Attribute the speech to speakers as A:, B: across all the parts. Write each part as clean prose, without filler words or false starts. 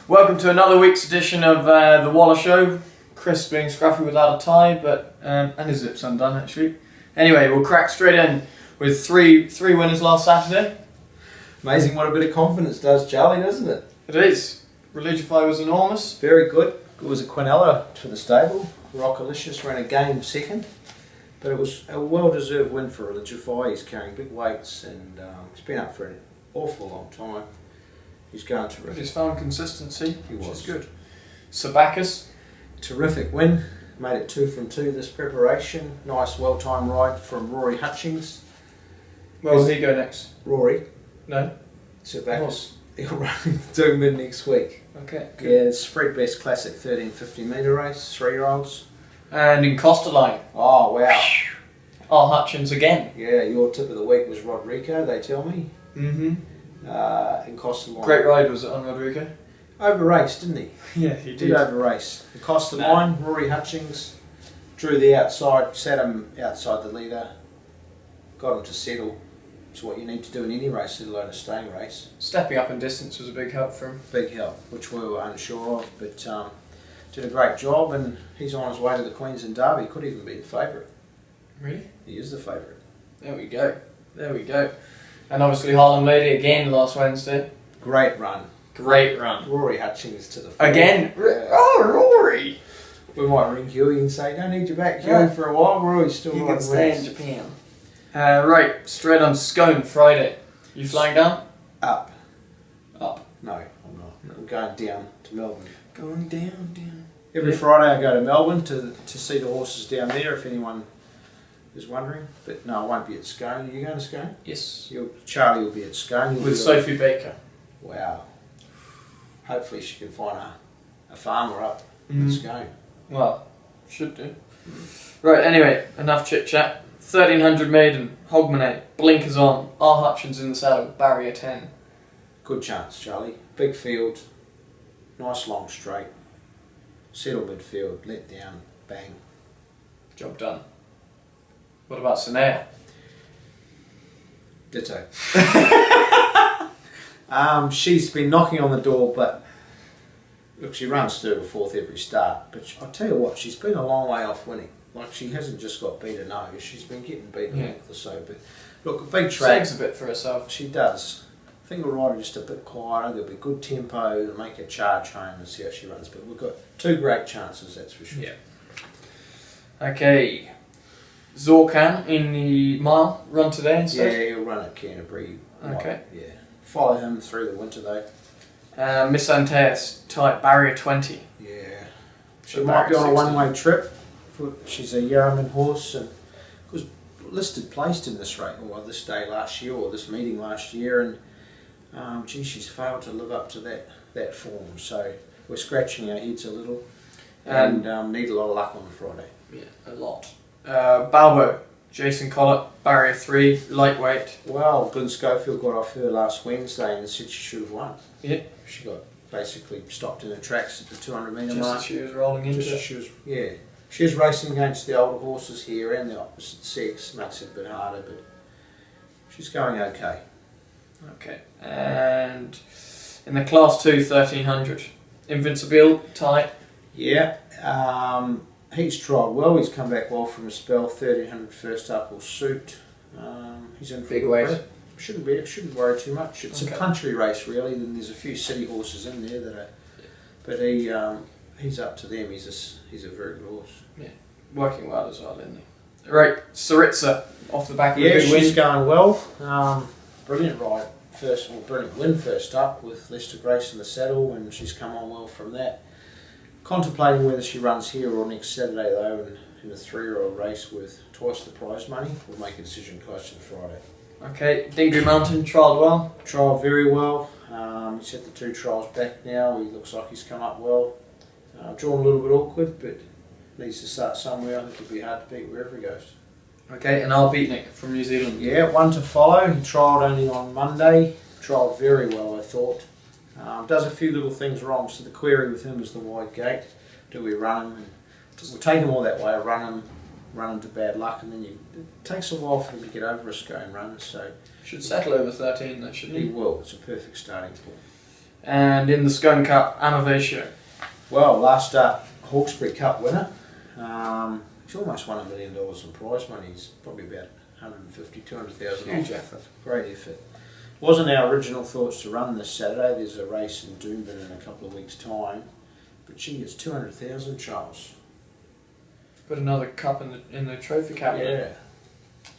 A: Welcome to another week's edition of the Waller Show. Chris being scruffy without a tie, but and his zips undone actually. Anyway, we'll crack straight in with three winners last Saturday.
B: Amazing what a bit of confidence does, Charlie, doesn't it?
A: It is. Religify was enormous.
B: Very good. It was a Quinella for the stable. Rockalicious ran a game second, but it was a well-deserved win for Religify. He's carrying big weights and he's been up for an awful long time. He's going terrific.
A: He's found consistency,
B: He
A: which
B: was.
A: is good. Sabakis.
B: Terrific win. Made it 2 from 2 this preparation. Nice well-timed ride from Rory Hutchings.
A: Well, will he go next?
B: Rory.
A: No?
B: Sebakis. He'll run to mid next week.
A: Okay,
B: Yeah,
A: good.
B: it's Fred Best Classic 1350 metre race, 3-year-olds.
A: And in Costa Line,
B: Oh wow.
A: R. Hutchins again.
B: Yeah, your tip of the week was Rodrigo, they tell me.
A: Mm-hmm.
B: In Costa Line.
A: Great ride was it on Rodrigo?
B: Over race, didn't he?
A: Yeah, he
B: Did over race. In Costa Line, Rory Hutchings drew the outside, sat him outside the leader, got him to settle. It's what you need to do in any race, let alone a staying race.
A: Stepping up in distance was a big help for him.
B: Big help, which we were unsure of, but did a great job, and he's on his way to the Queensland Derby. Could even be the favourite.
A: Really?
B: He is the favourite.
A: There we go. There we go. And obviously Harlem Lady again last Wednesday.
B: Great run.
A: Great run.
B: Rory Hutchings to the fore.
A: Again? Oh, Rory!
B: We might ring Huey and say, don't need you back, Huey,
A: Yeah.
B: for a while. Rory's still
A: You
B: riding
A: can stay in
B: wins.
A: Japan. Right, straight on Scone Friday. You flying down?
B: Up.
A: Up.
B: No, I'm not. I'm going down to Melbourne.
A: Going down.
B: Every
A: Yeah.
B: Friday I go to Melbourne to see the horses down there, if anyone is wondering. But no, I won't be at Scone. Are you going to Scone?
A: Yes.
B: Charlie will be at Scone. You'll
A: With
B: be
A: Sophie Baker.
B: Wow. Hopefully she can find a farmer up
A: Mm.
B: at Scone.
A: Well, should do. Right, anyway, enough chit chat. 1300 maiden, Hogmanay, blinkers on, R. Hutchins in the saddle, barrier 10.
B: Good chance, Charlie. Big field. Nice long straight. Settle midfield. Let down. Bang.
A: Job done. What about Sanea?
B: Ditto. She's been knocking on the door, but look, she runs third or fourth every start. But I'll tell you what, she's been a long way off winning. Like, she hasn't just got beat a nose, she's been getting beaten a length or so. But look, a big track.
A: Sags a bit for herself.
B: She does. I think we'll ride her just a bit quieter. There'll be good tempo to make her charge home and see how she runs. But we've got two great chances, that's for sure.
A: Yeah. Okay. Zorkan in the mile run today
B: Yeah,
A: instead.
B: he'll run at Canterbury.
A: Okay.
B: Yeah. Follow him through the winter though.
A: Miss Antaeus, tight barrier 20.
B: Yeah. She
A: So
B: might be on a
A: barrier 60.
B: one-way trip. She's a Yarraman horse and was listed placed in this race, or this day last year, or this meeting last year, and she's failed to live up to that form. So we're scratching our heads a little, and need a lot of luck on Friday.
A: Yeah, a lot. Balbo, Jason Collett, barrier 3, lightweight.
B: Well, Glenn Schofield got off her last Wednesday and said she should have won.
A: Yeah.
B: She got basically stopped in her tracks at the 200 metre
A: Just
B: mark.
A: as she was rolling into
B: Just as
A: it.
B: she was, yeah. She was racing against the older horses here and the opposite sex, makes it a bit harder, but she's going okay.
A: Okay. And in the class 2, 1300, Invincible, tight.
B: Yeah, he's trialled well, he's come back well from a spell, 1300 first up will suit. He's in for
A: Big
B: a good
A: weight.
B: run. Shouldn't worry too much. It's
A: Okay.
B: a country race really, and there's a few city horses in there that are, but he's up to them, he's a very good horse.
A: Working well as well, isn't he? Right, Saritsa, off the back of a
B: Yeah,
A: good
B: she's
A: win.
B: going well. Brilliant ride. Brilliant win first up with Lester Grace in the saddle, and she's come on well from that. Contemplating whether she runs here or next Saturday though, in a 3-year-old race with twice the prize money. We'll make a decision close to the Friday.
A: Okay, Dingley Mountain, trialled well.
B: Trial very well. He's had the 2 trials back now. He looks like he's come up well. Drawn a little bit awkward, but needs to start somewhere. I think it'll be hard to beat wherever he goes.
A: Okay, and Al Beatnik from New Zealand.
B: Yeah, one to follow. He trialled only on Monday. Trialled very well, I thought. Does a few little things wrong, so the query with him is the wide gate. Do we run him? We'll take him all that way, run him to bad luck, and then it takes a while for him to get over a scone run, so
A: Should settle over 13 though, shouldn't
B: he
A: he?
B: will. It's a perfect starting point.
A: And in the Scone Cup, Amavatio.
B: Well, last start Hawkesbury Cup winner. He's almost won $1 million in prize money. He's probably about 150, 200,000.
A: Huge effort.
B: Great effort. Wasn't our original thoughts to run this Saturday. There's a race in Doomben in a couple of weeks' time, but she gets 200,000, Charles.
A: Put another cup in the trophy cabinet.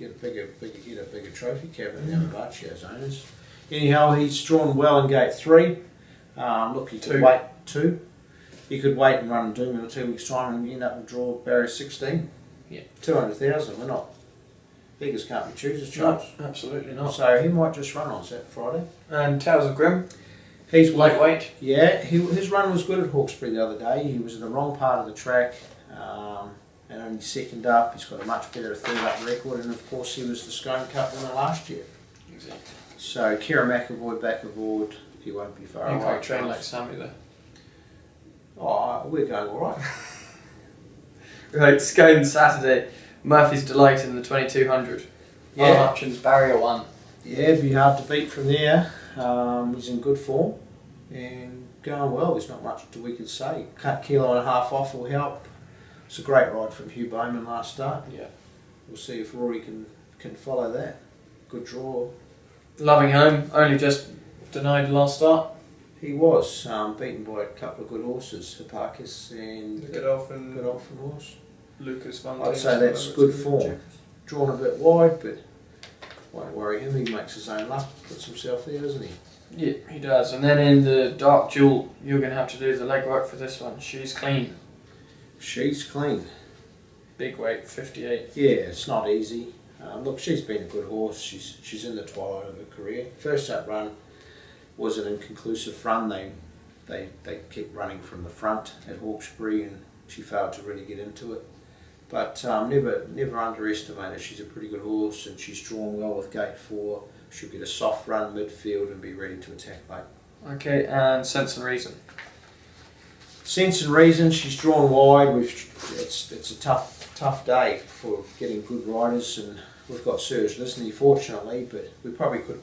B: Yeah, get a bigger trophy cabinet now. Bacchio's owners. Anyhow, he's drawn well in gate 3. Look, he could wait 2. He could wait and run Doomben in 2 weeks' time and end up with draw barrier 16.
A: Yeah,
B: 200,000. We're not. Beggars can't be choosers, Charles.
A: No, absolutely not.
B: So he might just run on Saturday, Friday.
A: And Tales of Grim,
B: He's
A: lightweight.
B: Yeah, his run was good at Hawkesbury the other day. He was in the wrong part of the track and only second up. He's got a much better third up record, and of course he was the Scone Cup winner last year.
A: Exactly.
B: So Kira McAvoy back aboard. He won't be far
A: You
B: away.
A: can't train like Sammy there.
B: Oh, we're going all right.
A: Right, Scone Saturday, Murphy's Delight in the 2200.
B: Yeah.
A: Hutchins barrier 1.
B: Yeah, it'd be hard to beat from there. He's in good form and going well. There's not much we could say. Cut kilo and a half off will help. It's a great ride from Hugh Bowman last start.
A: Yeah.
B: We'll see if Rory can follow that. Good draw.
A: Loving Home, only just denied last start.
B: He was beaten by a couple of good horses, Hipparchus and
A: Godolphin
B: horse.
A: Lucas Van
B: I'd say that's good form. Drawn a bit wide, but won't worry him. He makes his own luck. Puts himself there, doesn't he?
A: Yeah, he does. And then in the Dark Jewel, you're going to have to do the legwork for this one. She's clean.
B: She's clean.
A: Big weight, 58.
B: Yeah, it's not easy. Look, she's been a good horse. She's in the twilight of her career. First up run was an inconclusive run. They kept running from the front at Hawkesbury, and she failed to really get into it. But never underestimate her. She's a pretty good horse, and she's drawn well with gate 4. She'll get a soft run midfield and be ready to attack late.
A: Okay, and Sense and Reason.
B: Sense and Reason, she's drawn wide. It's a tough day for getting good riders, and we've got Serge Lisney fortunately, but we probably could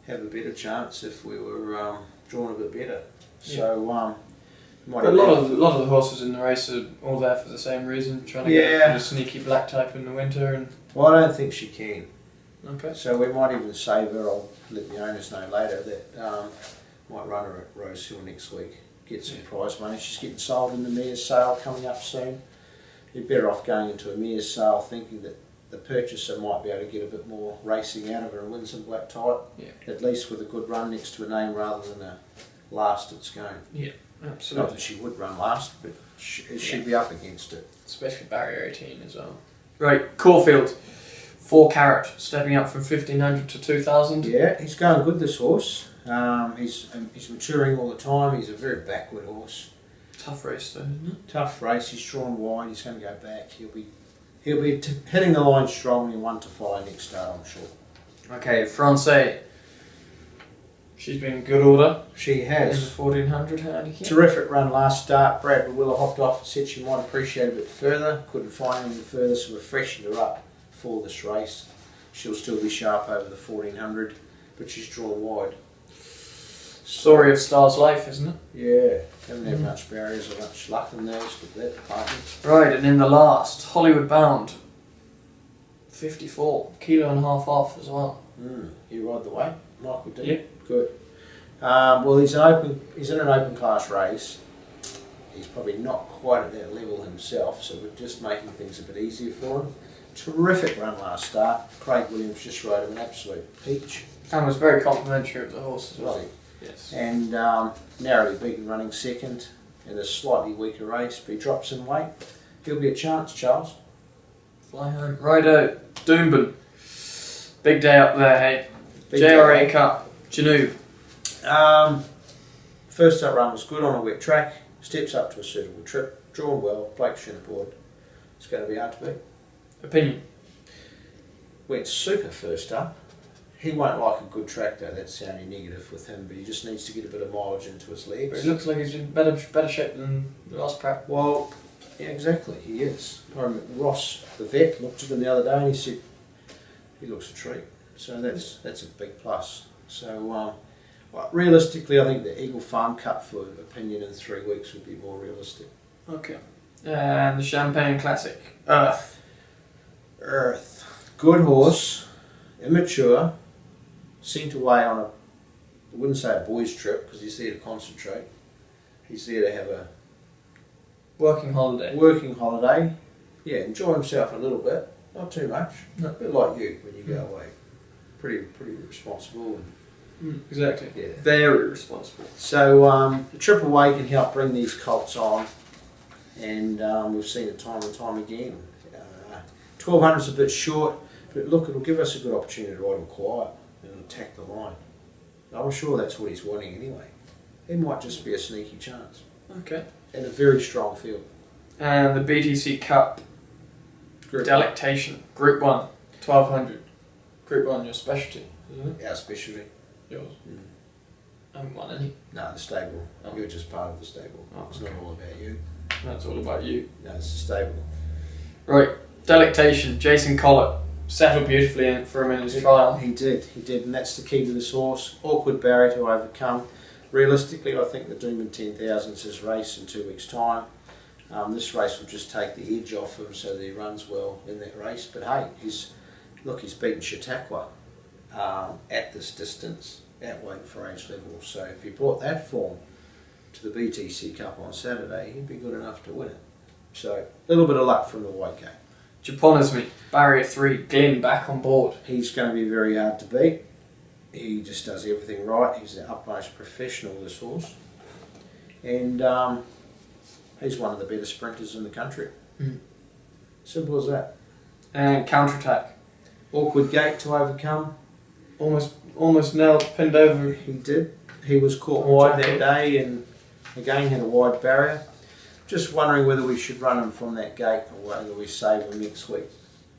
B: have a better chance if we were drawn a bit better. So
A: But a lot of the horses in the race are all there for the same reason, trying to get a sneaky black type in the winter. And
B: well, I don't think she can.
A: okay.
B: So we might even save her. I'll let the owners know later that might run her at Rose Hill next week. Get some prize money. She's getting sold in the mayor's sale coming up soon. You're better off going into a mayor's sale thinking that the purchaser might be able to get a bit more racing out of her and win some black type.
A: Yeah.
B: At least with a good run next to a name rather than a last at Scone.
A: Yeah,
B: Not
A: absolutely.
B: that she would run last, but she'd be up against it.
A: Especially barrier 18 as well. Right, Caulfield. 4 Carat, stepping up from 1500 to 2000.
B: Yeah, he's going good, this horse. He's maturing all the time. He's a very backward horse.
A: Tough race though, isn't it?
B: Tough race. He's drawn wide. He's going to go back. He'll be hitting the line strongly. 1 to follow next start, I'm sure.
A: Okay, Francais. She's been in good order.
B: She
A: In
B: has.
A: the 1400 handicap.
B: Terrific run last start. Brad Willa hopped off and said she might appreciate it a bit further. Couldn't find any further, so we freshened her up for this race. She'll still be sharp over the 1400, but she's drawn wide.
A: Story of Star's life, isn't it?
B: Yeah, haven't had much barriers or much luck in those with that department.
A: Right, and in the last, Hollywood Bound. 54, kilo and a half off as well.
B: You ride the way, Michael D.
A: Yep.
B: Good. Well, he's in an open class race. He's probably not quite at that level himself, so we're just making things a bit easier for him. Terrific run last start. Craig Williams just rode him an absolute peach.
A: And was very complimentary of the horse as well.
B: Was he?
A: Yes.
B: And narrowly beaten running second in a slightly weaker race, but he drops in weight. He'll be a chance, Charles.
A: Fly home. Righto, Doomben. Big day up there, hey.
B: Big
A: JRA
B: day.
A: Cup, Janoo.
B: First up run was good on a wet track. Steps up to a suitable trip. Drawn well. Blake Shinnaboard. It's going to be hard to beat.
A: Opinion.
B: Went super first up. He won't like a good track though, that's the only negative with him, but he just needs to get a bit of mileage into his
A: But
B: legs.
A: it looks like he's in better shape than the last prep.
B: Well, yeah, exactly, he is. Ross, the vet, looked at him the other day and he said, he looks a treat. So that's a big plus. So, well, realistically, I think the Eagle Farm Cup for opinion in 3 weeks would be more realistic.
A: Okay. And the Champagne Classic, Earth.
B: Earth, good horse, immature, sent away on a, I wouldn't say a boys' trip because he's there to concentrate. He's there to have a
A: Working holiday.
B: working holiday. Yeah, enjoy himself a little bit, not too much.
A: No.
B: A bit like you when you go away. Pretty responsible.
A: Exactly.
B: Yeah.
A: Very responsible.
B: So the Triple Way can help bring these colts on, and we've seen it time and time again. 1200's a bit short, but look, it'll give us a good opportunity to ride him quiet and attack the line. I'm sure that's what he's wanting anyway. It might just be a sneaky chance.
A: Okay.
B: And a very strong field.
A: And the BTC Cup,
B: Group
A: Delectation, Group 1, 1200. Group 1, your specialty, isn't it?
B: Our specialty.
A: Yours.
B: Mm.
A: I haven't won any.
B: No, the stable.
A: Oh.
B: You're just part of the stable.
A: Oh,
B: It's
A: okay.
B: not all about you.
A: That's all about you.
B: No, it's the stable.
A: Right. Delectation, Jason Collett. Settled beautifully for him in his trial.
B: He did, and that's the key to this horse. Awkward barrier to overcome. Realistically, I think the Doomben 10,000 is his race in 2 weeks' time. This race will just take the edge off him so that he runs well in that race. But hey, he's beaten Chautauqua at this distance, at weight for age level. So if he brought that form to the BTC Cup on Saturday, he'd be good enough to win it. So a little bit of luck from the white game.
A: Japonisme, Barrier 3, Glyn back on board.
B: He's going to be very hard to beat. He just does everything right. He's the utmost professional, this horse. And he's one of the better sprinters in the country.
A: Mm.
B: Simple as that.
A: And Counterattack.
B: Awkward gate to overcome.
A: Almost nailed, pinned over.
B: He did. He was caught wide that day and again had a wide barrier. Just wondering whether we should run him from that gate or whether we save him next week.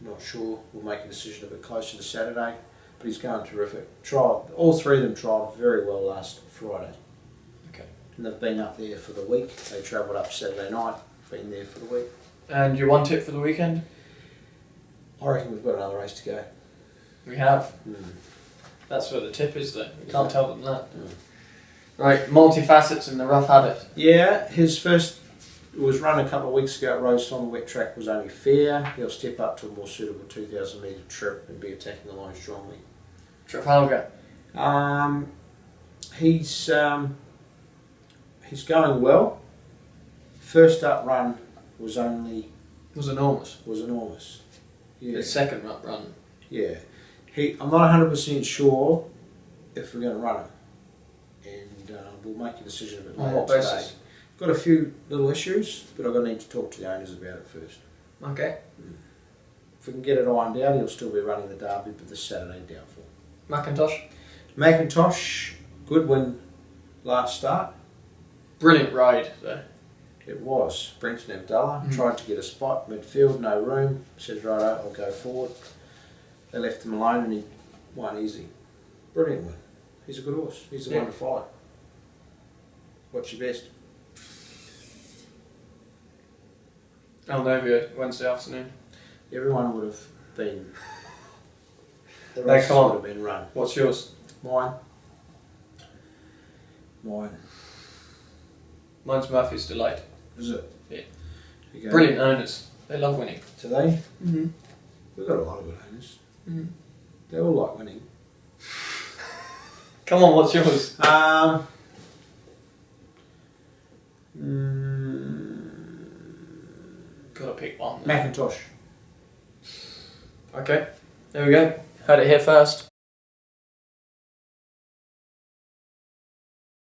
B: Not sure. We'll make a decision a bit closer to Saturday. But he's going terrific. All three of them trialled very well last Friday.
A: Okay.
B: And they've been up there for the week. They travelled up Saturday night, been there for the week.
A: And your one tip for the weekend?
B: I reckon we've got another race to go.
A: We have.
B: Mm.
A: That's where the tip is though. We can't tell them that.
B: Mm.
A: Right, multifacets in the Rough Haddock.
B: Yeah, his first was run a couple of weeks ago at Roseton. The wet track was only fair. He'll step up to a more suitable 2,000 metre trip and be attacking the line strongly.
A: Trafalgar.
B: He's going well. First up run was
A: Was
B: enormous. Yeah.
A: The second up run.
B: Yeah. I'm not 100% sure if we're going to run him. And we'll make a decision a bit
A: On
B: later
A: what
B: today.
A: basis?
B: Got a few little issues, but I'm going to need to talk to the owners about it first.
A: Okay.
B: If we can get it ironed out, he'll still be running the Derby, but this Saturday, doubtful.
A: Macintosh.
B: Macintosh, good win last start.
A: Brilliant ride though.
B: It was. Brenton Abdallah
A: Mm.
B: tried to get a spot, midfield, no room. Says, right, I'll go forward. They left him alone and he won easy. Brilliant win. He's a good horse. He's the one to follow. What's your best?
A: Alnovia, Wednesday afternoon.
B: Everyone would have been. The
A: They
B: races
A: can't.
B: would have been run.
A: What's yours?
B: Mine.
A: Mine's Murphy's Delight.
B: Is it?
A: Yeah.
B: You go.
A: Brilliant owners. They love winning.
B: Today,
A: Mm-hmm.
B: we've got a lot of good owners.
A: Mm.
B: They all like winning.
A: Come on, what's yours? Gotta pick one.
B: Macintosh.
A: Okay, there we go. Heard it here first.